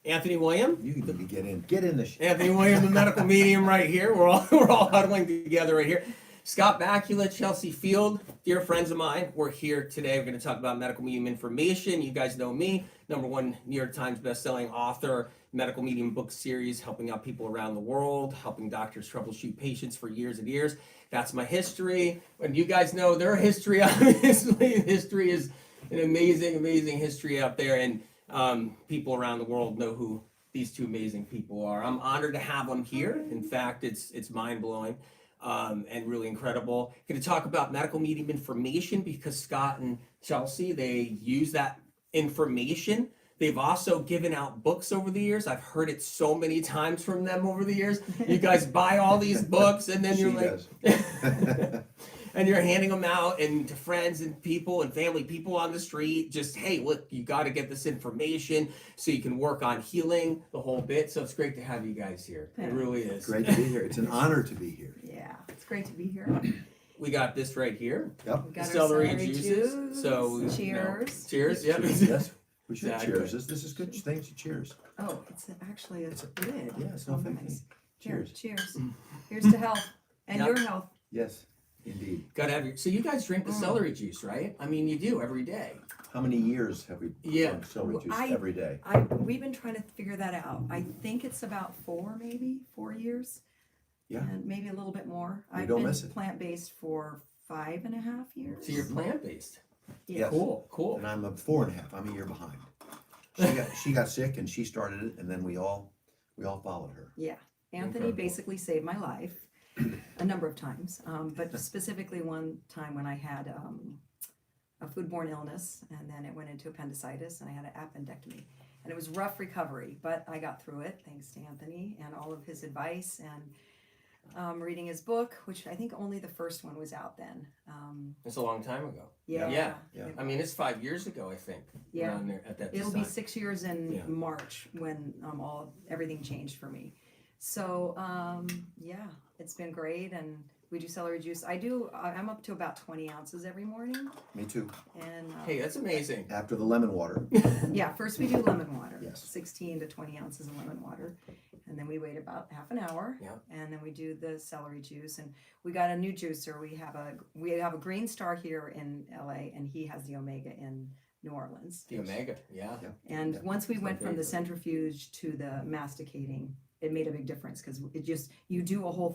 Anthony William. You let me get in. Get in the shit. Anthony William, the medical medium, right here. We're all huddling together right here. Scott Bakula, Chelsea Field, dear friends of mine. We're here today. We're going to talk about medical medium information. You guys know me, #1 New York Times bestselling author, medical medium book series, helping out people around the world, helping doctors troubleshoot patients for years and years. That's my history. And you guys know their history. Obviously, history is an amazing, amazing history out there. And people around the world know who these two amazing people are. I'm honored to have them here. In fact, it's mind-blowing and really incredible. Going to talk about medical medium information because Scott and Chelsea, they use that information. They've also given out books over the years. I've heard it so many times from them over the years. You guys buy all these books and then you're like... And you're handing them out and to friends and people and family, people on the street, just, hey, look, you got to get this information so you can work on healing the whole bit. So it's great to have you guys here. It really is. Great to be here. It's an honor to be here. Yeah, it's great to be here. We got this right here. Yep. We got Celery our juices. juice. So Cheers. Cheers. Yep. Yes. We should Exactly. cheers. This is good. Thanks. Cheers. Oh, it's actually a lid. Yeah, it's no fake. Nice. Cheers. Cheers. Here's to health and Yep. your health. Yes, indeed. Gotta have your. So you guys drink the celery juice, right? I mean, you do every day. How many years have we drunk celery juice every day? We've been trying to figure that out. I think it's about 4 years. Yeah. And maybe a little bit more. You I've don't been miss it. plant-based for 5.5 years. So you're plant-based. Yeah. Cool. And I'm a 4.5. I'm a year behind. She got sick and she started it, and then we all followed her. Yeah. Anthony Incredible. basically saved my life a number of times, but specifically one time when I had a foodborne illness, and then it went into appendicitis, and I had an appendectomy. And it was rough recovery, but I got through it thanks to Anthony and all of his advice and reading his book, which I think only the first one was out then. It's a long time ago. Yeah. Yeah. I mean, it's 5 years ago, I think. Yeah. Around there at that It'll time. be 6 years in Yeah. March when everything changed for me. So yeah, it's been great, and we do celery juice. I'm up to about 20 ounces every morning, Me too. and Hey, that's amazing. After the lemon water. yeah, first we do lemon water. Yes. 16 to 20 ounces of lemon water, and then we wait about half an hour. Yeah. And then we do the celery juice, and we got a new juicer. We have a Green Star here in LA, and he has the Omega in New Orleans. The Omega. Yeah. And Yeah, once we that's my went from the favorite. centrifuge to the masticating, it made a big difference because you do a whole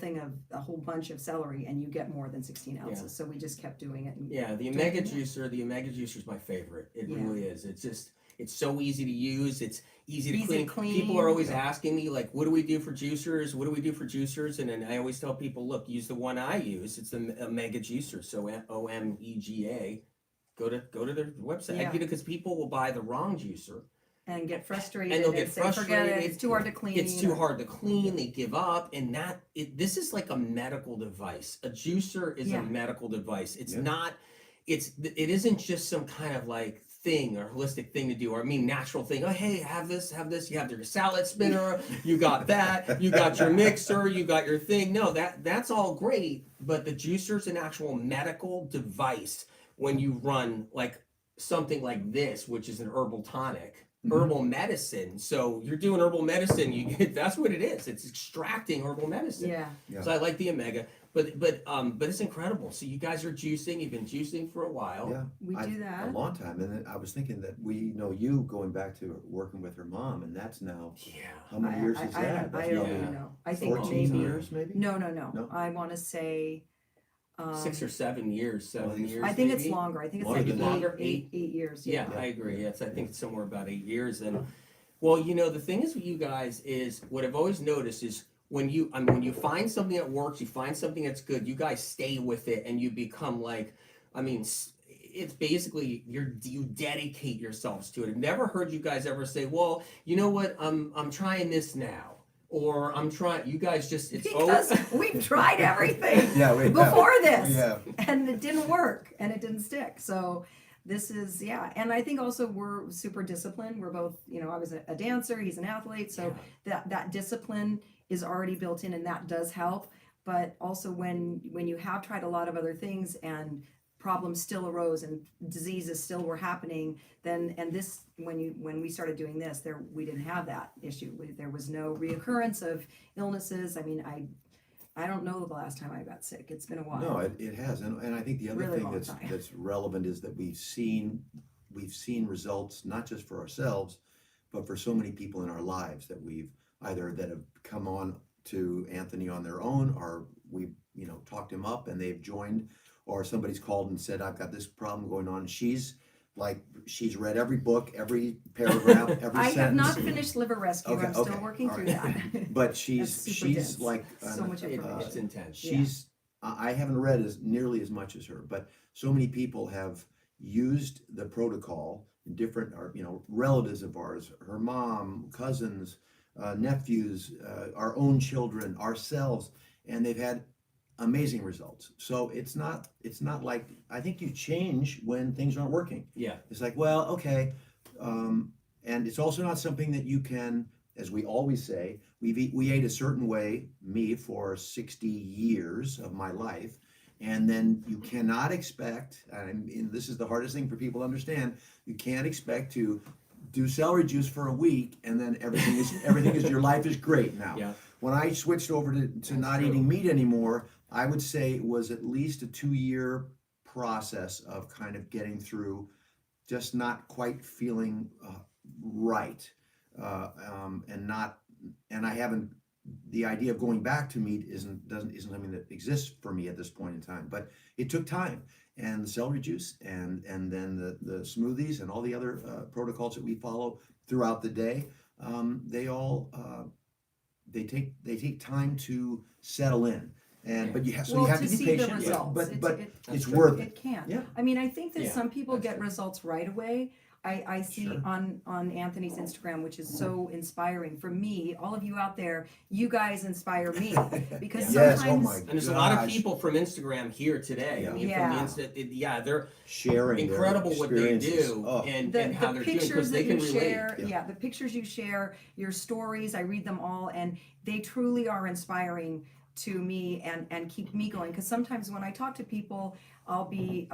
bunch of celery and you get more than 16 ounces. Yeah. So we just kept doing it. And Yeah, the Omega juicer is my favorite. It Yeah. really is. It's so easy to use. It's easy to Easy clean. to clean. People are always asking me, like, what do we do for juicers? What do we do for juicers? And then I always tell people, look, use the one I use. It's the Omega juicer. So OMEGA. Go to their website. Yeah. Because people will buy the wrong juicer. and get frustrated And they'll get say, forget it, frustrated. it's too hard to clean. It's too hard to clean. They give up, and this is like a medical device. A juicer is Yeah. a medical device. It's Yeah. not. It isn't just some kind of like thing or holistic thing to do, or natural thing. Oh, hey, have this. You have your salad spinner. You got that. You got your mixer. You got your thing. No, that's all great, but the juicer's an actual medical device. When you run like something like this, which is an herbal tonic. Herbal medicine. So you're doing herbal medicine. That's what it is. It's extracting herbal medicine. Yeah. Yeah. So I like the Omega, but it's incredible. So you guys are juicing. You've been juicing for a while. Yeah. We do that. A long time. And then I was thinking that we know you going back to working with her mom, and that's now, Yeah. how many years is that? I That's don't probably even know. I think 14 maybe. years, maybe? No. No? I want to say. 6 or 7 years. 7 years. I think it's maybe? longer. I think it's Longer like than that. eight years. Yeah, I agree. Yes, I think it's somewhere about 8 years. And well, the thing is with you guys is what I've always noticed is when you find something that works, you find something that's good, you guys stay with it, and you become like, it's basically you dedicate yourselves to it. I've never heard you guys ever say, well, you know what, I'm trying this now. Or I'm trying. You guys just Because we've tried everything Yeah, we have. before this, Yeah. and it didn't work, and it didn't stick. So this is and I think also we're super disciplined. We're both, I was a dancer, he's an athlete, so that discipline is already built in, and that does help. But also when you have tried a lot of other things and problems still arose and diseases still were happening, then, and this, when we started doing this, we didn't have that issue. There was no reoccurrence of illnesses. I mean, I don't know the last time I got sick. It's been a while. No, it has, and I think the other Really thing long that's time. that's relevant is that we've seen results not just for ourselves, but for so many people in our lives that we've either that have come on to Anthony on their own, or we talked him up and they've joined, or somebody's called and said, I've got this problem going on. She's read every book, every paragraph, every I sentence. have not finished Liver Rescue. Okay, I'm still okay, working all through right. that. But That's she's super dense. like So much information. It's intense. she's I haven't read as nearly as much as her, but so many people have used the protocol in different, or relatives of ours, her mom, cousins, nephews, our own children, ourselves, and they've had amazing results. So it's not like, I think you change when things aren't working. Yeah. It's like, well, okay, and it's also not something that you can, as we always say, we ate a certain way, me, for 60 years of my life, and then you cannot expect, and this is the hardest thing for people to understand, you can't expect to do celery juice for a week and then everything is your life is great now. Yeah. When I switched over to not eating meat anymore, I would say it was at least a 2-year process of kind of getting through, just not quite feeling right, and I haven't. The idea of going back to meat isn't something that exists for me at this point in time. But it took time, and the celery juice, and then the smoothies, and all the other protocols that we follow throughout the day. They all they take time to settle in. And but you have Well, you have to to be see the patient. results. But That's it's true. worth It it. can. Yeah. I mean, I think that Yeah, some people that's get true. results right away. I see Sure. on Anthony's Instagram, which is so inspiring for me. All of you out there, you guys inspire me because Yes, sometimes oh my And there's a lot of gosh. people from Instagram here today. Yeah. I mean, Yeah. from the Insta, they're Sharing their incredible what they experiences. do Oh. and the how they're doing pictures because they that can you relate. share, Yeah. yeah, the pictures you share, your stories, I read them all, and they truly are inspiring to me and keep me going. Because sometimes when I talk to people, I'll be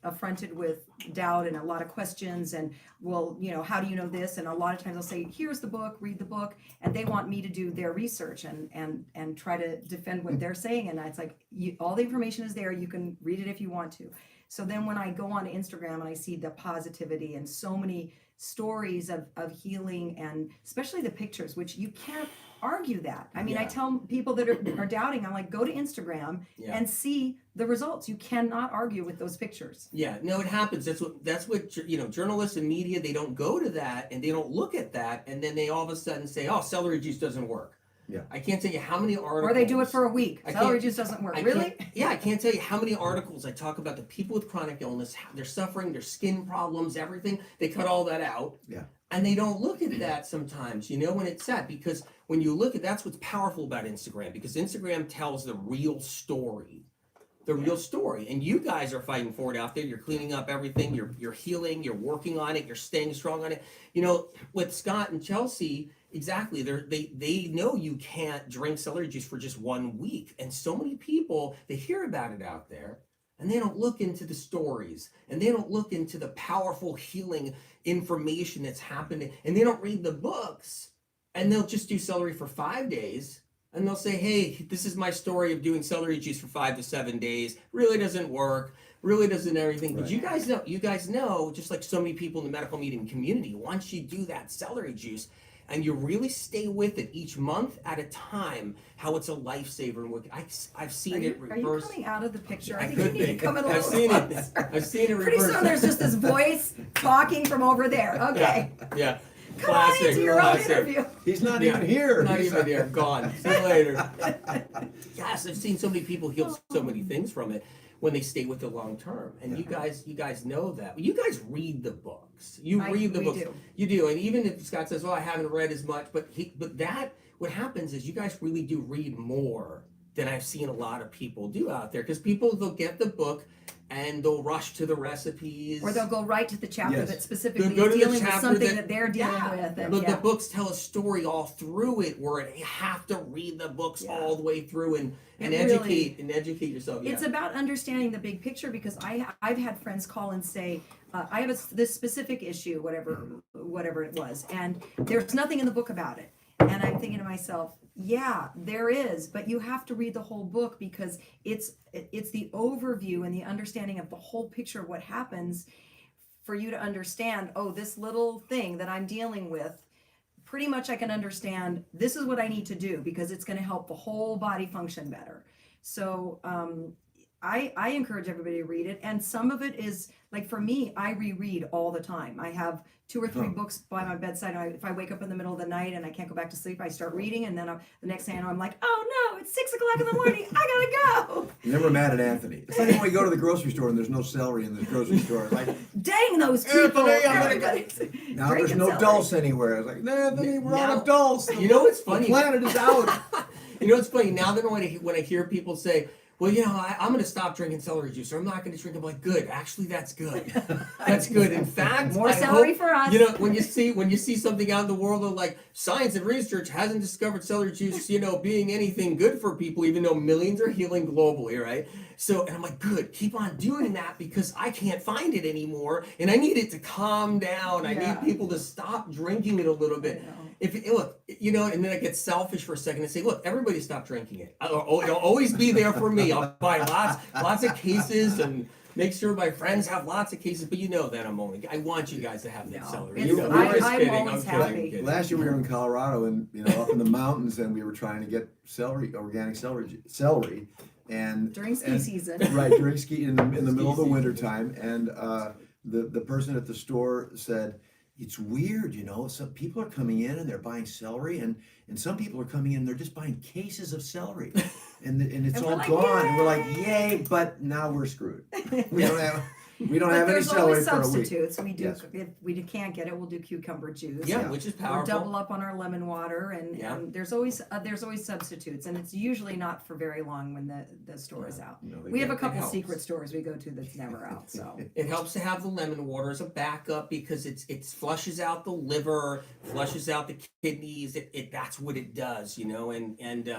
affronted with doubt and a lot of questions, and well, how do you know this? And a lot of times I'll say, here's the book, read the book, and they want me to do their research and try to defend what they're saying, and it's like, all the information is there, you can read it if you want to. So then when I go on Instagram and I see the positivity and so many stories of healing, and especially the pictures, which you can't argue that. I mean, I Yeah. tell people that are doubting, I'm like, go to Instagram Yeah. and see the results. You cannot argue with those pictures. Yeah, no, it happens. That's what journalists and media, they don't go to that and they don't look at that, and then they all of a sudden say, "Oh, celery juice doesn't work." Yeah. I can't tell you how many articles. Or they do it for a week. I Celery can't- juice doesn't work. I Really? can't- Yeah, I can't tell you how many articles I talk about the people with chronic illness, how they're suffering, their skin problems, everything. They cut all that out. Yeah. And they don't look at that sometimes, when it's sad, because when you look at, that's what's powerful about Instagram, because Instagram tells the real story. The real story. And you guys are fighting for it out there. You're cleaning up everything, you're healing, you're working on it, you're staying strong on it. With Scott and Chelsea, exactly, they know you can't drink celery juice for just 1 week. And so many people, they hear about it out there, and they don't look into the stories, and they don't look into the powerful healing information that's happening, and they don't read the books, and they'll just do celery for 5 days, and they'll say, hey, this is my story of doing celery juice for 5 to 7 days. Really doesn't work, really doesn't everything. But Right. you guys know, just like so many people in the medical meeting community, once you do that celery juice, and you really stay with it each month at a time, how it's a lifesaver. And I've seen it Are you reverse. coming out of the picture? I I think you could need to be. come in a I've little seen it. closer. I've seen it Pretty reverse. soon there's just this voice talking from over there. Okay. Yeah. Come on Classic. into your own Classic. interview. He's not Yeah, even here. Not He's even here. Gone. See you later. Yes, I've seen so many people heal so many things from it when they stay with it long term. And you guys know that. You guys read the books. You read the we books. do. You do. And even if Scott says, "Oh, I haven't read as much," but that what happens is you guys really do read more than I've seen a lot of people do out there. Because people, they'll get the book and they'll rush to the recipes. Or they'll go right to the chapter Yes. that specifically They'll go is to the dealing with chapter something that they're dealing Yeah. with. And, But yeah. the books tell a story all through it, where you have to read the books Yeah. all the way through and It educate yourself. It's about understanding the big picture, because I've had friends call and say, I have this specific issue, whatever it was, and there's nothing in the book about it. And I'm thinking to myself, yeah, there is, but you have to read the whole book, because it's the overview and the understanding of the whole picture of what happens, for you to understand, oh, this little thing that I'm dealing with, pretty much I can understand this is what I need to do, because it's going to help the whole body function better. So I encourage everybody to read it. And some of it is, like for me, I reread all the time. I have 2 or 3 books by my bedside. If I wake up in the middle of the night and I can't go back to sleep, I start reading, and then the next thing I know, I'm like, oh no, it's 6 o'clock in the morning. I gotta go. You're never mad at Anthony. It's like when we go to the grocery store and there's no celery in the grocery store. It's like, Dang those people. Anthony, I'm gonna Everybody's now there's drinking no celery. dulse anywhere. It's like, no, Anthony, we're out of dulse. You know what's funny? The planet is out. You know what's funny? Now that when I hear people say, well, you know, I'm going to stop drinking celery juice, or I'm not going to drink it, I'm like, good. Actually, that's good. That's good. In fact, More I celery hope, for us. You know, when you see something out in the world of like science and research hasn't discovered celery juice, you know, being anything good for people, even though millions are healing globally, right? So, and I'm like, good, keep on doing that, because I can't find it anymore, and I need it to calm down. I Yeah. need people to stop drinking it a little bit. I know. Look, you know, and then I get selfish for a second and say, look, everybody stop drinking it. It'll always be there for me. I'll buy lots of cases and make sure my friends have lots of cases. But you know that I want you guys to have that No, celery. it's- You know, I'm I'm just always kidding. I'm happy. kidding. Last year we were in Colorado and up in the mountains, and we were trying to get organic celery, and During ski season. right during ski in the middle of the winter time, and the person at the store said, it's weird, some people are coming in and they're buying celery, and some people are coming in and they're just buying cases of celery, and it's And all we're like, gone. And we're like, "Yay!" yay, but now we're screwed. We don't have But any there's celery always for a week. substitutes. We do Yes. if we can't get it, we'll do cucumber juice. Yeah, Yeah. which is Or powerful. double up on our lemon water, and, Yeah. and there's always substitutes, and it's usually not for very long when the store is out. No, they We have a get- couple helps. secret stores we go to that's never out. So It helps to have the lemon water as a backup, because it flushes out the liver, flushes out the kidneys. That's what it does, and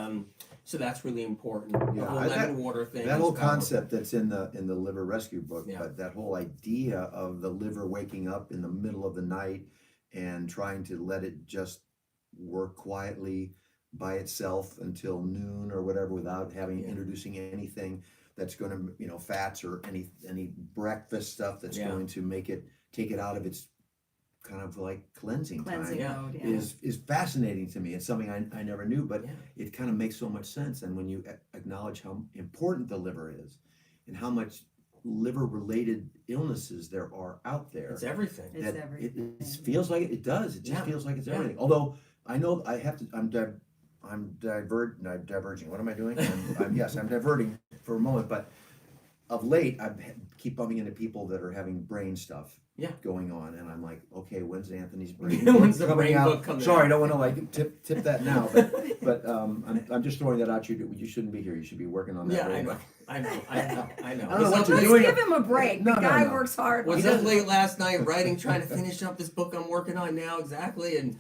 so that's really important. The Yeah, whole lemon water thing. That is whole powerful. concept that's in the liver rescue book, Yeah. but that whole idea of the liver waking up in the middle of the night and trying to let it just work quietly by itself until noon or whatever, without introducing anything that's going to fats or any breakfast stuff that's Yeah. going to take it out of its kind of like cleansing cleansing time mode, yeah. is fascinating to me. It's something I never knew, but Yeah. it kind of makes so much sense. And when you acknowledge how important the liver is and how much liver related illnesses there are out there, It's everything. It's that everything. it feels like it does. It just Yeah. feels like it's Yeah. everything. Although I know I have to, I'm diverging. What am I doing? I'm diverting for a moment, but of late, keep bumping into people that are having brain stuff going on, and I'm like, okay, when's Anthony's brain When's the coming brain out? book coming Sorry, out? I don't want to like tip that now, but I'm just throwing that out. You shouldn't be here. You should be working on that. Yeah, brain I know. book. I know. I don't know Was what up you're late- Let's doing. give him a break. No, The no, guy no. works hard. Was He up doesn't- late last night writing, trying to finish up this book I'm working on now, exactly, and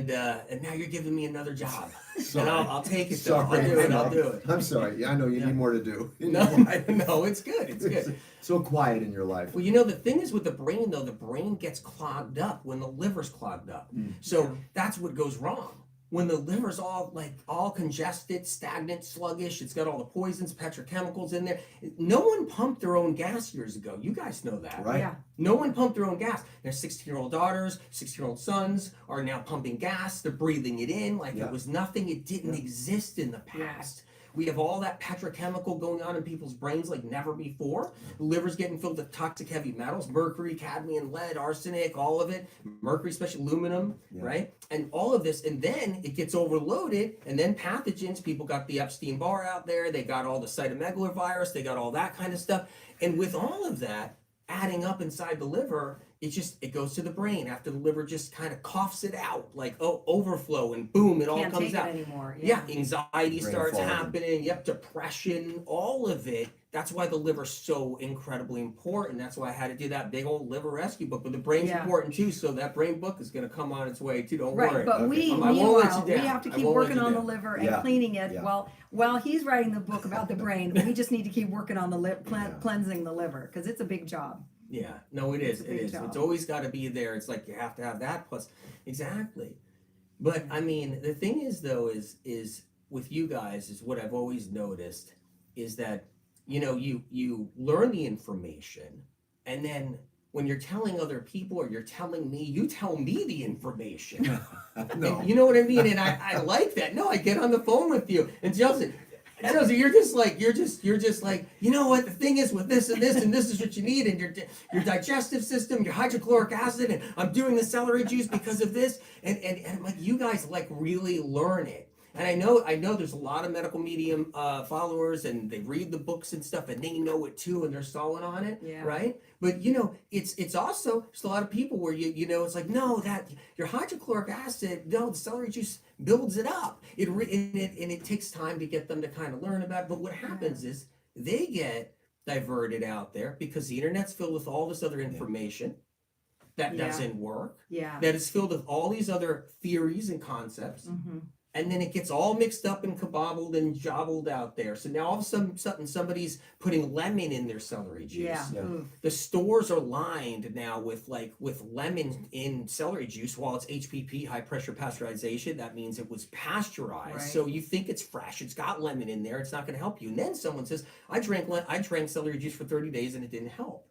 now you're giving me another job, Sorry. and I'll take it. Though. Sorry. I'll do it. I'm sorry. Yeah, I know you Yeah. need more to do. No, no, it's good. It's good. So quiet in your life. Well, the thing is with the brain, though, the brain gets clogged up when the liver's clogged up. So that's what goes wrong. When the liver's all congested, stagnant, sluggish, it's got all the poisons, petrochemicals in there. No one pumped their own gas years ago. You guys know that. Right. Yeah. No one pumped their own gas. Their 16-year-old daughters, 16-year-old sons are now pumping gas. They're breathing it in like Yeah. it was nothing. It didn't exist in the past. We have all that petrochemical going on in people's brains like never before. The liver's getting filled with toxic heavy metals, mercury, cadmium, lead, arsenic, all of it. Mercury, especially aluminum, right? And all of this, and then it gets overloaded, and then pathogens. People got the Epstein-Barr out there. They got all the cytomegalovirus. They got all that kind of stuff. And with all of that adding up inside the liver, it goes to the brain after the liver just kind of coughs it out, like, oh, overflow, and boom, it all Can't comes take out. it anymore. Yeah, anxiety Brain starts fog. happening. Yep, depression, all of it. That's why the liver's so incredibly important. That's why I had to do that big old liver rescue book. But the brain's Yeah. important too, so that brain book is going to come on its way too. Don't Right, worry. but Okay. we, I won't let you meanwhile, we down. have to I keep won't let working you on the down. liver and Yeah, cleaning it yeah. while he's writing the book about the brain. We just need to keep working on the Yeah. cleansing the liver, because it's a big job. Yeah, no, it is. It's a It big is. job. It's always got to be there. It's like you have to have that plus, exactly. But I mean, the thing is though, is with you guys is what I've always noticed is that you learn the information, and then when you're telling other people or you're telling me, you tell me the information. No. And you know what I mean? And I like that. No, I get on the phone with you and Chelsea, you're just like, you know what, the thing is with this and this and this is what you need, and your digestive system, your hydrochloric acid, and I'm doing the celery juice because of this, and I'm like, you guys like really learn it. And I know there's a lot of medical medium followers, and they read the books and stuff, and they know it too, and they're solid on it, Yeah. right? But it's also there's a lot of people where it's like, no, that your hydrochloric acid, no, the celery juice builds it up. And it takes time to get them to kind of learn about it. But what happens is they get diverted out there because the internet's filled with all this other information that Yeah. doesn't work. Yeah. That is filled with all these other theories and concepts. Mm-hmm. And then it gets all mixed up and kabobbled and jobbled out there. So now all of a sudden somebody's putting lemon in their celery juice. Yeah. Yeah. Ooh. The stores are lined now with lemon in celery juice. While it's HPP, high pressure pasteurization, that means it was pasteurized. Right. So you think it's fresh. It's got lemon in there. It's not going to help you. And then someone says, I drank celery juice for 30 days and it didn't help.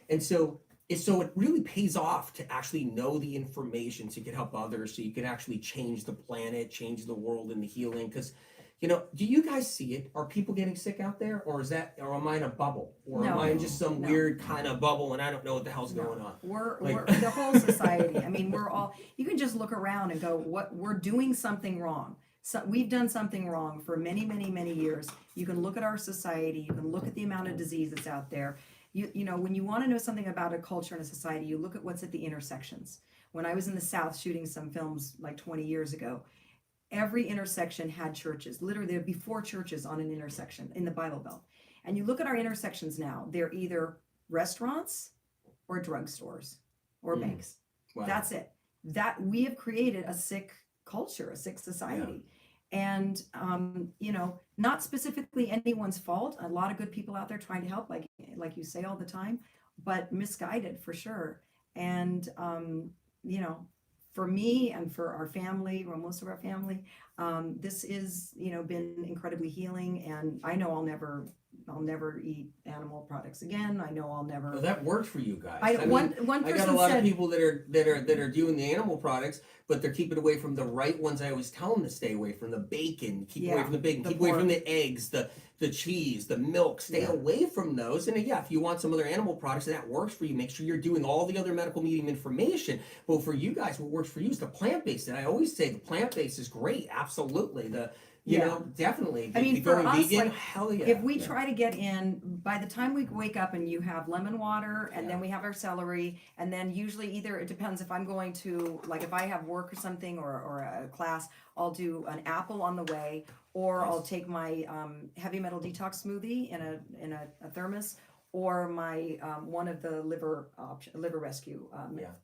And so it really pays off to actually know the information so you can help others, so you can actually change the planet, change the world, and the healing. Because, do you guys see it? Are people getting sick out there, or am I in a bubble, or am No. I in just some No. weird kind of bubble and I don't know what the hell's No. going on? We're Like- the whole society. I mean, we're all. You can just look around and go, "What we're doing something wrong." So we've done something wrong for many, many, many years. You can look at our society. You can look at the amount of disease that's out there. You know, when you want to know something about a culture and a society, you look at what's at the intersections. When I was in the South shooting some films like 20 years ago, every intersection had churches. Literally, there'd be 4 churches on an intersection in the Bible Belt. And you look at our intersections now, they're either restaurants or drugstores or Mm. banks. Wow. That's it. That we have created a sick culture, a sick society. And not specifically anyone's fault. A lot of good people out there trying to help, like you say all the time, but misguided for sure. And for me and for our family, or most of our family, this is been incredibly healing. And I know I'll never eat animal products again. I know I'll never. Well, that worked for you guys. One I got a person lot said, of people that are doing the animal products, but they're keeping away from the right ones. I always tell them to stay away from the bacon, keep away from the bacon, the keep away from pork. the eggs, the cheese, the milk. Stay Yeah. away from those. And if you want some other animal products and that works for you, make sure you're doing all the other medical medium information. But for you guys, what works for you is the plant-based. And I always say the plant-based is great. Absolutely. Definitely. I mean, The for going us, vegan, like, hell yeah. if we try to get in, by the time we wake up and you have lemon water, and then we have our celery, and then usually either, it depends if I'm going to, like if I have work or something or a class, I'll do an apple on the way, or I'll take my heavy metal detox smoothie in a thermos, or my one of the liver rescue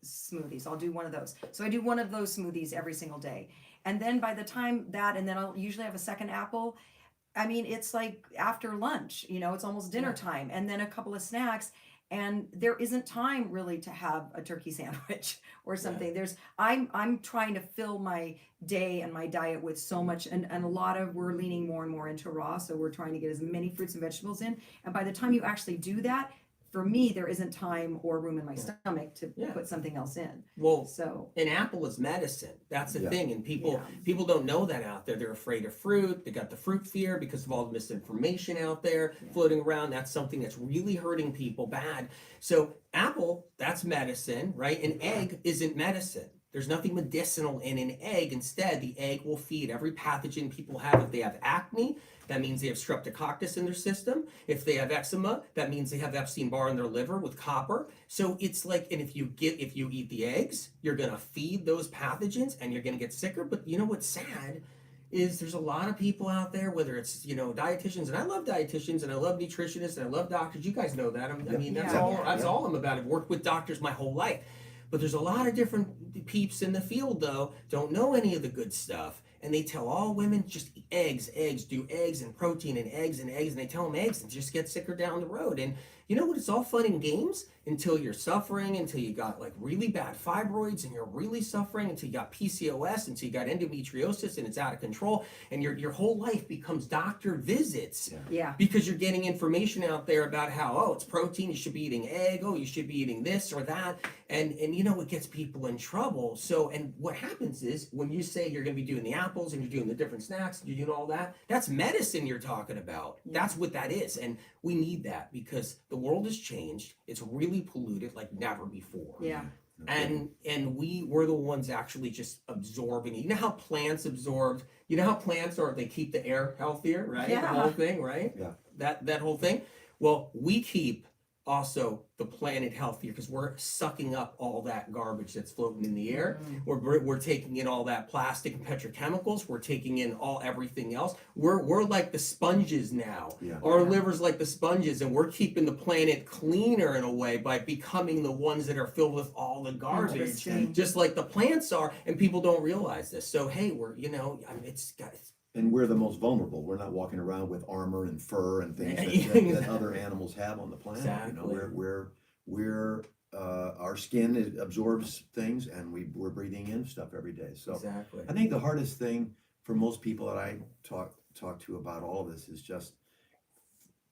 smoothies. I'll do one of those. So I do one of those smoothies every single day. And then by the time and then I'll usually have a second apple. I mean, it's like after lunch, it's almost dinner time, and then a couple of snacks. And there isn't time really to have a turkey sandwich or something. I'm trying to fill my day and my diet with so much, and a lot of, we're leaning more and more into raw. So we're trying to get as many fruits and vegetables in. And by the time you actually do that, for me, there isn't time or room in my stomach to put something else in. Well, So an apple is medicine. That's the Yeah. thing. And people don't know that out there. They're afraid of fruit. They got the fruit fear because of all the misinformation out there floating around. That's something that's really hurting people bad. So apple, that's medicine, right? An egg isn't medicine. There's nothing medicinal in an egg. Instead, the egg will feed every pathogen people have. If they have acne, that means they have streptococcus in their system. If they have eczema, that means they have Epstein-Barr in their liver with copper. So it's like, and if you eat the eggs, you're gonna feed those pathogens and you're gonna get sicker. But you know what's sad is there's a lot of people out there, whether it's, dietitians, and I love dietitians and I love nutritionists and I love doctors. You guys know that. I mean, that's all I'm about. I've worked with doctors my whole life. But there's a lot of different peeps in the field, though, don't know any of the good stuff. And they tell all women, just eat eggs, do eggs and protein and eggs. And they tell them eggs and just get sicker down the road. And you know what? It's all fun and games until you're suffering, until you got like really bad fibroids and you're really suffering, until you got PCOS, until you got endometriosis and it's out of control. And your whole life becomes doctor visits. Yeah. Because you're getting information out there about how, oh, it's protein, you should be eating egg, oh, you should be eating this or that. And it gets people in trouble. So, and what happens is when you say you're going to be doing the apples and you're doing the different snacks, and you're doing all that, that's medicine you're talking about. Yeah. That's what that is. And we need that because the world has changed. It's really polluted like never before. Yeah. And we're the ones actually just absorbing it. You know how plants absorbed, they keep the air healthier, right? Yeah. The whole thing, right? Yeah. That whole thing. Well, we keep also the planet healthier because we're sucking up all that garbage that's floating in the air. We're taking in all that plastic and petrochemicals. We're taking in everything else. We're like the sponges now. Yeah. Our liver's like the sponges, and we're keeping the planet cleaner in a way by becoming the ones that are filled with all the garbage, Interesting. just like the plants are. And people don't realize this. So hey, And we're the most vulnerable. We're not walking around with armor and fur and things that other animals have on the planet. Exactly. We're our skin absorbs things, and we're breathing in stuff every day. So exactly. I think the hardest thing for most people that I talk to about all of this is just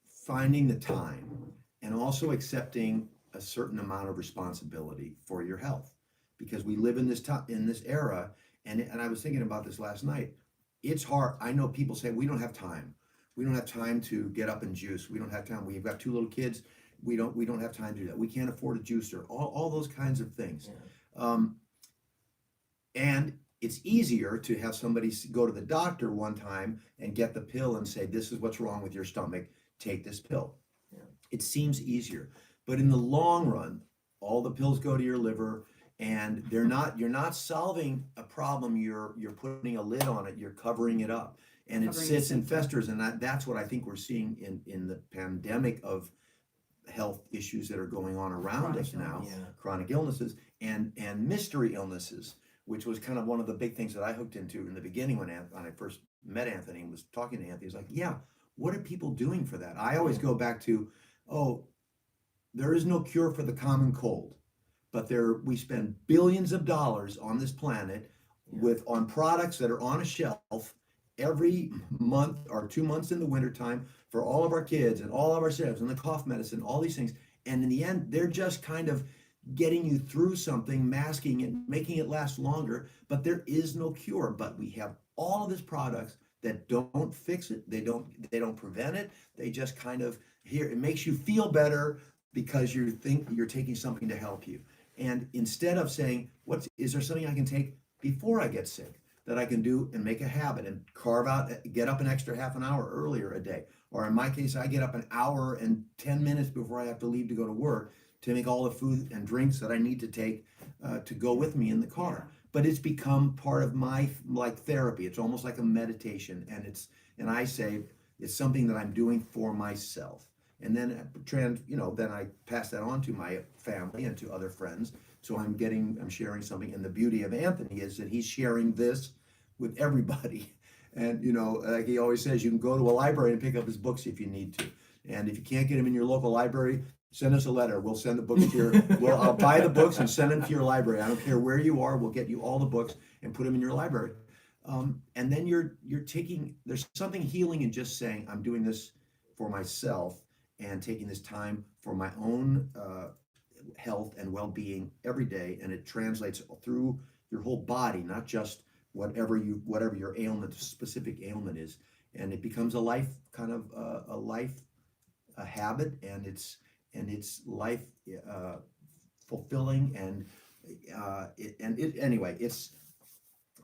finding the time and also accepting a certain amount of responsibility for your health, because we live in this era. And I was thinking about this last night. It's hard. I know people say we don't have time. We don't have time to get up and juice. We don't have time. We've got 2 little kids. We don't have time to do that. We can't afford a juicer. All those kinds of things. Yeah. And it's easier to have somebody go to the doctor one time and get the pill and say, this is what's wrong with your stomach. Take this pill. Yeah. It seems easier. But in the long run, all the pills go to your liver. And you're not solving a problem, you're putting a lid on it, you're covering it up. And it sits and festers, and that's what I think we're seeing in the pandemic of health issues that are going on around us now, chronic illnesses and mystery illnesses, which was kind of one of the big things that I hooked into in the beginning when I first met Anthony and was talking to Anthony. He's like, yeah, what are people doing for that? I always go back to, there is no cure for the common cold. But we spend billions of dollars on this planet on products that are on a shelf every month or 2 months in the wintertime for all of our kids and all of ourselves and the cough medicine, all these things. And in the end, they're just kind of getting you through something, masking it, making it last longer, but there is no cure. But we have all of these products that don't fix it. They don't prevent it. They just kind of it makes you feel better because you think you're taking something to help you. And instead of saying, is there something I can take before I get sick that I can do and make a habit and get up an extra half an hour earlier a day? Or in my case, I get up an hour and 10 minutes before I have to leave to go to work to make all the food and drinks that I need to take to go with me in the car. But it's become part of my therapy. It's almost like a meditation. And I say it's something that I'm doing for myself. And then then I pass that on to my family and to other friends. So I'm sharing something. And the beauty of Anthony is that he's sharing this with everybody. And, like he always says, you can go to a library and pick up his books if you need to. And if you can't get them in your local library, send us a letter. We'll send the books to I'll buy the books and send them to your library. I don't care where you are. We'll get you all the books and put them in your library. And then there's something healing in just saying, I'm doing this for myself and taking this time for my own health and well-being every day, and it translates through your whole body, not just whatever your specific ailment is, and it becomes a life a habit, and it's life fulfilling, and Anyway,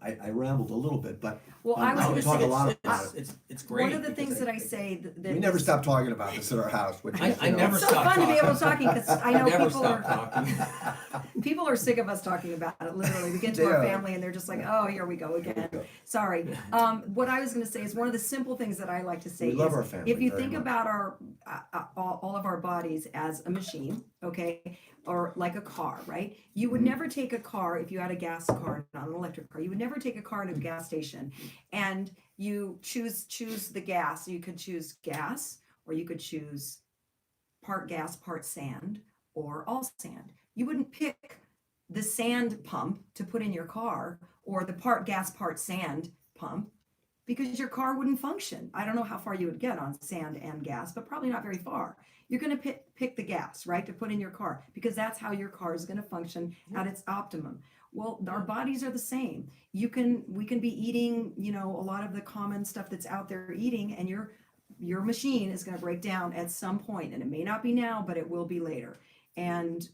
I rambled a little bit, but Well, I was I gonna could talk say, a lot about it. It's great. one of the because things that I say that We never is- stop talking about this at our house. Which I is, you know, never It's so stop fun to be able to talking. talking, because I know Never people stop are talking. people are sick of us talking about it. Literally, we get to our Yeah. family and they're just like, "Oh, here we go again." Sorry. What I was going to say is one of the simple things that I like to say We love is, our family if you very think much. about our all of our bodies as a machine, okay, or like a car, right? You would Mhm. never take a car if you had a gas car, not an electric car. You would never take a car to a gas station and you choose the gas. You could choose gas, or you could choose part gas, part sand, or all sand. You wouldn't pick the sand pump to put in your car, or the part gas, part sand pump, because your car wouldn't function. I don't know how far you would get on sand and gas, but probably not very far. You're going to pick the gas, right, to put in your car, because that's how your car is going to function at its optimum. Well, our bodies are the same. We can be eating, a lot of the common stuff that's out there eating, and your machine is going to break down at some point, and it may not be now, but it will be later. And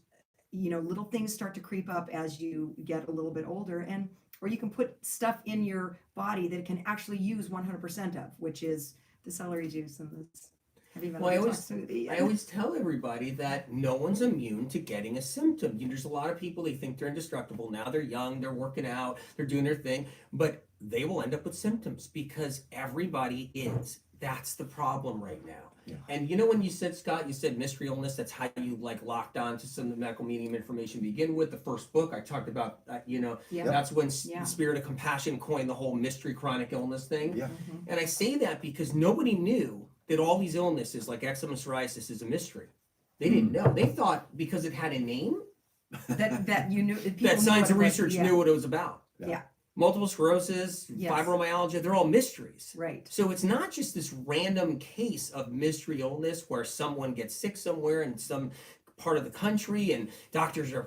little things start to creep up as you get a little bit older, and or you can put stuff in your body that it can actually use 100% of, which is the celery juice and this heavy metal Well, detox smoothie. I always tell everybody that no one's immune to getting a symptom. There's a lot of people, they think they're indestructible. Now they're young, they're working out, they're doing their thing, but they will end up with symptoms because everybody is. That's the problem right now. Yeah. And when you said, Scott, you said mystery illness, that's how you locked on to some of the medical medium information to begin with. The first book I talked about, Yeah. that's when Yeah. the Spirit of Compassion coined the whole mystery chronic illness thing. Yeah. Mhm. And I say that because nobody knew that all these illnesses like eczema and psoriasis is a mystery. They didn't know. They thought because it had a name that you knew people that knew science what and it was. research Yeah. knew what it was about. Yeah. Multiple sclerosis, Yes. fibromyalgia, they're all mysteries. Right. So it's not just this random case of mystery illness where someone gets sick somewhere in some part of the country and doctors are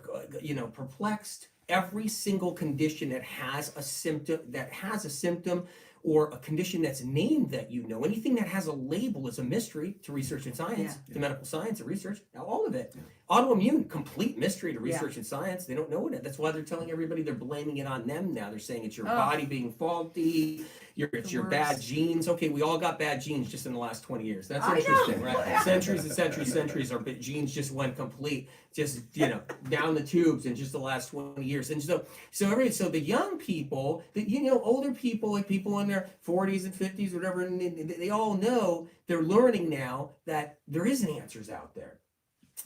perplexed. Every single condition that has a symptom or a condition that's named that anything that has a label is a mystery to research and science, to medical science and research. Now all of it. Autoimmune, complete mystery to research and science. They don't know it. That's why they're telling everybody they're blaming it on them now. They're saying it's your body being faulty, it's your bad genes. Okay, we all got bad genes just in the last 20 years. That's interesting, right? Centuries and centuries, our genes just went complete, down the tubes in just the last 20 years. And so the young people, older people, like people in their 40s and 50s, whatever, and they all know, they're learning now that there isn't answers out there.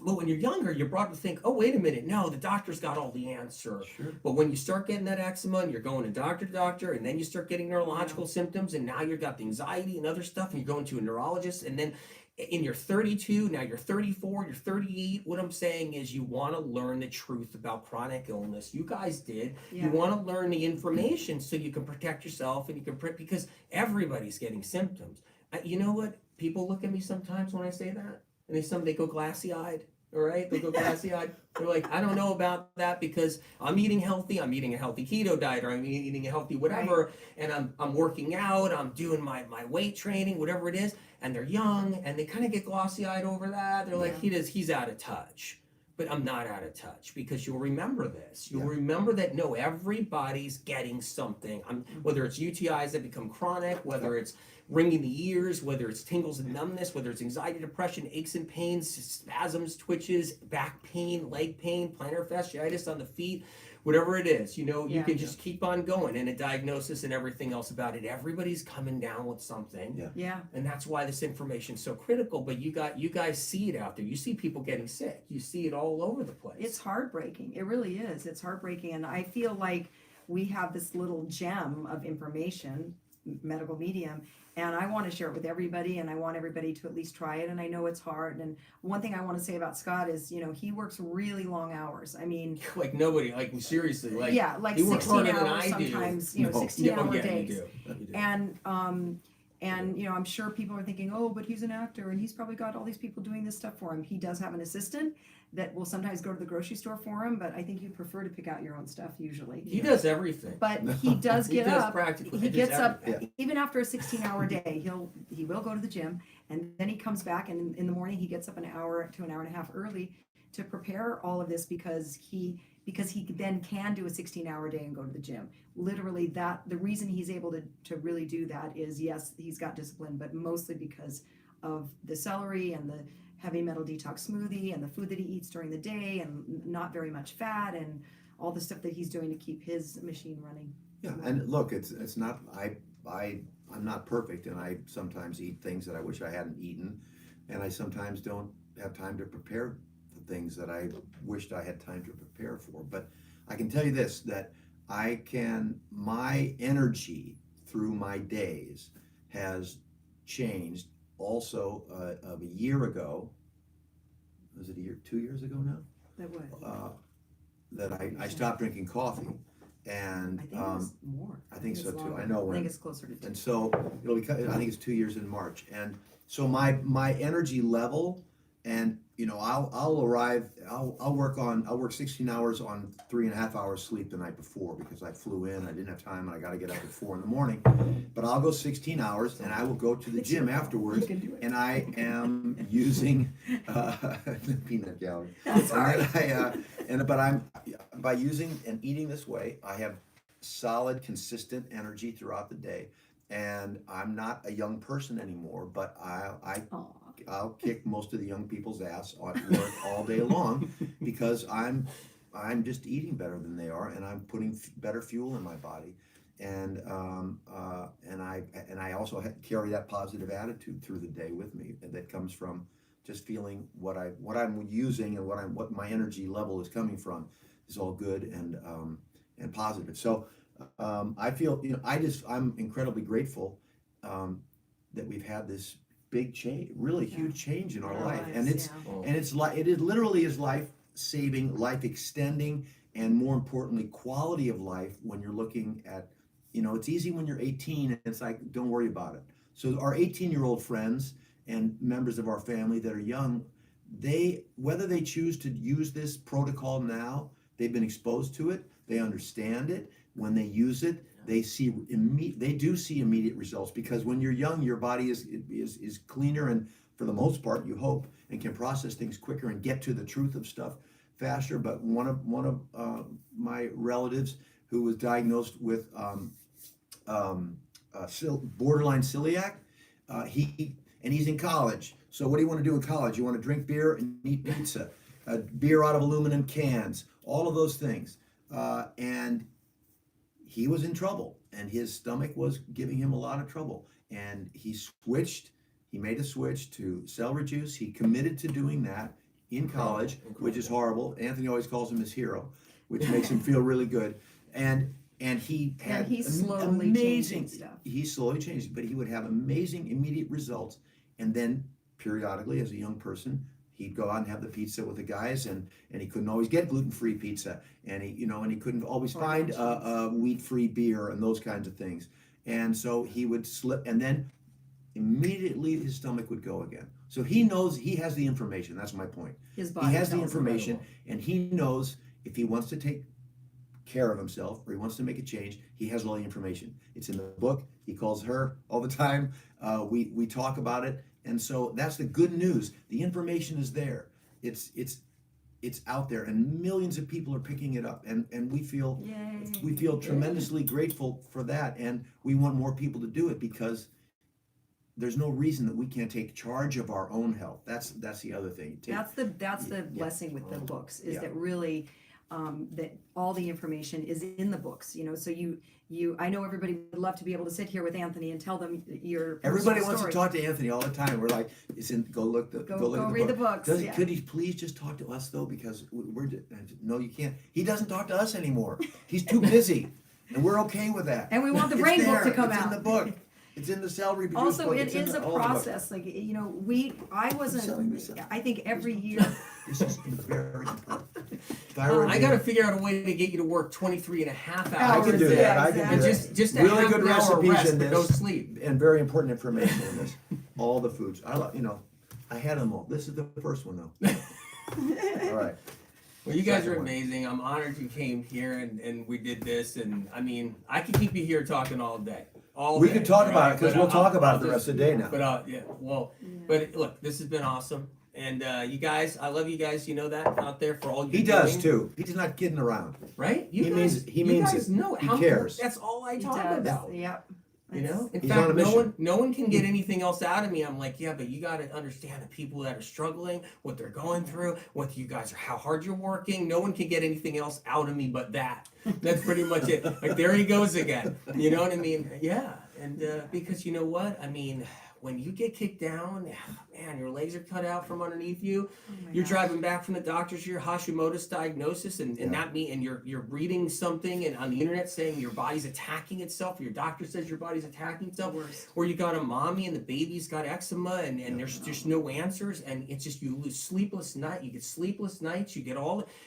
But when you're younger, you're brought to think, oh, wait a minute, no, the doctor's got all the answers. Sure. But when you start getting that eczema and you're going to doctor, and then you start getting neurological symptoms, and now you've got the anxiety and other stuff, and you're going to a neurologist, and then in your 32, now you're 34, you're 38, what I'm saying is you want to learn the truth about chronic illness. You guys did. Yeah. You want to learn the information so you can protect yourself and you can because everybody's getting symptoms. You know what? People look at me sometimes when I say that, and they go glassy-eyed. All right, they go glassy-eyed. They're like, I don't know about that because I'm eating healthy. I'm eating a healthy keto diet, or I'm eating a healthy whatever, and I'm working out. I'm doing my weight training, whatever it is. And they're young, and they kind of get glossy-eyed over that. They're like, he's out of touch. But I'm not out of touch because you'll remember this. You'll remember that everybody's getting something. Whether it's UTIs that become chronic, whether it's ringing the ears, whether it's tingles and numbness, whether it's anxiety, depression, aches and pains, spasms, twitches, back pain, leg pain, plantar fasciitis on the feet, whatever it is, you can just keep on going, and a diagnosis and everything else about it. Everybody's coming down with something. Yeah. And that's why this information is so critical. But you guys see it out there. You see people getting sick. You see it all over the place. It's heartbreaking. It really is. It's heartbreaking. And I feel like we have this little gem of information, medical medium, and I want to share it with everybody, and I want everybody to at least try it. And I know it's hard. And one thing I want to say about Scott is, he works really long hours. I mean, like nobody, like seriously, like like you work 16 harder than hours I do. sometimes, No. 16-hour You days. do. And I'm sure people are thinking, oh, but he's an actor and he's probably got all these people doing this stuff for him. He does have an assistant that will sometimes go to the grocery store for him, but I think you prefer to pick out your own stuff usually. He does everything. But he does He get does up. practically. He gets up everything. even after a 16-hour day. He will go to the gym, and then he comes back, and in the morning he gets up an hour to an hour and a half early to prepare all of this because he because he then can do a 16-hour day and go to the gym. Literally, that the reason he's able to really do that is, yes, he's got discipline, but mostly because of the celery and the heavy metal detox smoothie and the food that he eats during the day and not very much fat and all the stuff that he's doing to keep his machine running. Yeah, and look, it's not, I'm not perfect, and I sometimes eat things that I wish I hadn't eaten, and I sometimes don't have time to prepare the things that I wished I had time to prepare for. But I can tell you this, that my energy through my days has changed. Also, of a year ago, was it 2 years ago now? That would. That I stopped drinking coffee, and I think it was more. I think so it's too. longer. I know I when. think it's closer to 2. And so it'll be, I think it's 2 years in March. And so my energy level, and I'll work 16 hours on 3.5 hours sleep the night before, because I flew in, I didn't have time, and I got to get up at 4 in the morning. But I'll go 16 hours, and I will go to the gym afterwards, and I am using the peanut gallery. Sorry. But I'm by using and eating this way, I have solid, consistent energy throughout the day. And I'm not a young person anymore, but I'll kick most of the young people's ass at work all day long, because I'm just eating better than they are, and I'm putting better fuel in my body, and I also carry that positive attitude through the day with me that comes from just feeling what I'm using, and what my energy level is coming from is all good and positive. So I feel, I'm incredibly grateful that we've had this big change, really huge change in our life, and it is literally life saving, life extending, and more importantly, quality of life. When you're looking at, it's easy when you're 18, and it's like, don't worry about it. So our 18-year-old friends and members of our family that are young, whether they choose to use this protocol now, they've been exposed to it, they understand it. When they use it, they do see immediate results, because when you're young, your body is cleaner, and for the most part, you hope, and can process things quicker and get to the truth of stuff faster. But one of my relatives who was diagnosed with borderline celiac, he's in college. So what do you want to do in college? You want to drink beer and eat pizza, beer out of aluminum cans, all of those things, and he was in trouble, and his stomach was giving him a lot of trouble, and he made a switch to celery juice. He committed to doing that in college, which is horrible. Anthony always calls him his hero, which makes him feel really good. And he had amazing stuff. He slowly changed, but he would have amazing immediate results. And then periodically, as a young person, he'd go out and have the pizza with the guys, and he couldn't always get gluten-free pizza, and he couldn't always find a wheat-free beer and those kinds of things. And so he would slip, and then immediately his stomach would go again. So he knows, he has the information. That's my point. His body he has the information, and he knows if he wants to take care of himself, or he wants to make a change, he has all the information. It's in the book. He calls her all the time. We talk about it. And so that's the good news. The information is there. It's out there, and millions of people are picking it up, and we feel tremendously grateful for that, and we want more people to do it, because there's no reason that we can't take charge of our own health. That's the other thing. That's the blessing with the books, is that really that all the information is in the books. So I know everybody would love to be able to sit here with Anthony and tell them your everybody wants to talk to Anthony all the time. We're like, go read the books. Could he please just talk to us though, because no, you can't. He doesn't talk to us anymore. He's too busy, and we're okay with that. And we want the brain book to come out. It's in the book. It's in the Celery Juice Also, book. it is a process. I think every year. This is very important. I got to figure out a way to get you to work 23 and a half hours. I can do that. Yeah, I can do and that. just a really half good an hour recipes rest, in but this, no sleep. and very important information in this. All the foods. I had them all. This is the first one though. All right. Well, you guys are amazing. I'm honored you came here and we did this. And I mean, I could keep you here talking all day. We could talk about it, because we'll talk about it the rest of the day now. But but look, this has been awesome. And you guys, I love you guys. You know that out there for all you. He does too. He's not kidding around. right? He means guys it. know He how cares. That's all I He talk does. about. Yep. You know, in He's fact, on a mission. no one can get anything else out of me. I'm like, yeah, but you got to understand the people that are struggling, what they're going through, what you guys are, how hard you're working. No one can get anything else out of me but that. That's pretty much it. Like there he goes again. You know what I mean? Yeah, and because you know what I mean. When you get kicked down, man, your legs are cut out from underneath you. Oh my You're gosh. driving back from the doctor's, your Hashimoto's diagnosis, and Yeah. not me, and you're reading something and on the internet saying your body's attacking itself, or your doctor says your body's attacking itself, Worse. or you got a mommy and the baby's got eczema, and there's just no answers, and it's just you lose sleepless night. You get sleepless nights. You get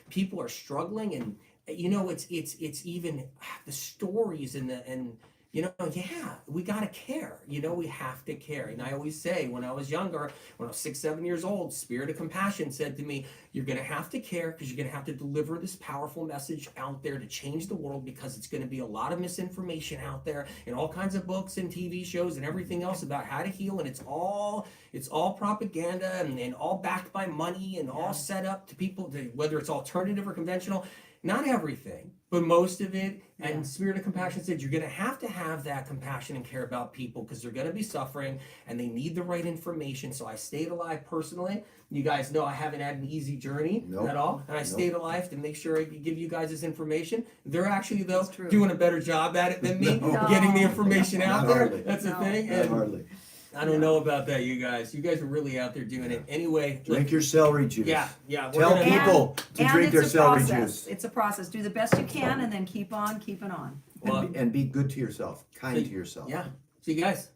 people are struggling, and you know it's even the stories and. You know, yeah, we gotta care. You know, we have to care. And I always say, when I was younger, when I was 6, 7 years old, Spirit of Compassion said to me, "You're gonna have to care because you're gonna have to deliver this powerful message out there to change the world because it's gonna be a lot of misinformation out there and all kinds of books and TV shows and everything else about how to heal, and it's all propaganda and all backed by money and all set up to people to whether it's alternative or conventional." Not everything, but most of it. Yeah. And Spirit of Compassion said you're going to have that compassion and care about people because they're going to be suffering and they need the right information. So I stayed alive personally. You guys know I haven't had an easy journey Nope. at all. And I Nope. stayed alive to make sure I could give you guys this information. They're actually, though, That's true. doing a better job at it than me, No. getting the information out Not there. hardly. That's the No. thing. Not And hardly. I don't know about that, you guys. You guys are really out there doing it. Anyway, Drink your celery juice. yeah. We're Tell gonna- people to And drink it's their a celery process. juice. It's a process. Do the best you can, and then keep on keeping on. Well, And be good to yourself. Kind to yourself. yeah. So you guys,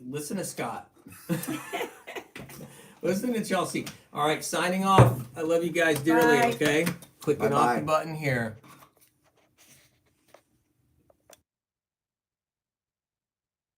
listen to Scott. Listen to Chelsea. All right, signing off. I love you guys dearly, Bye. okay? Clicking off Bye-bye. the button here.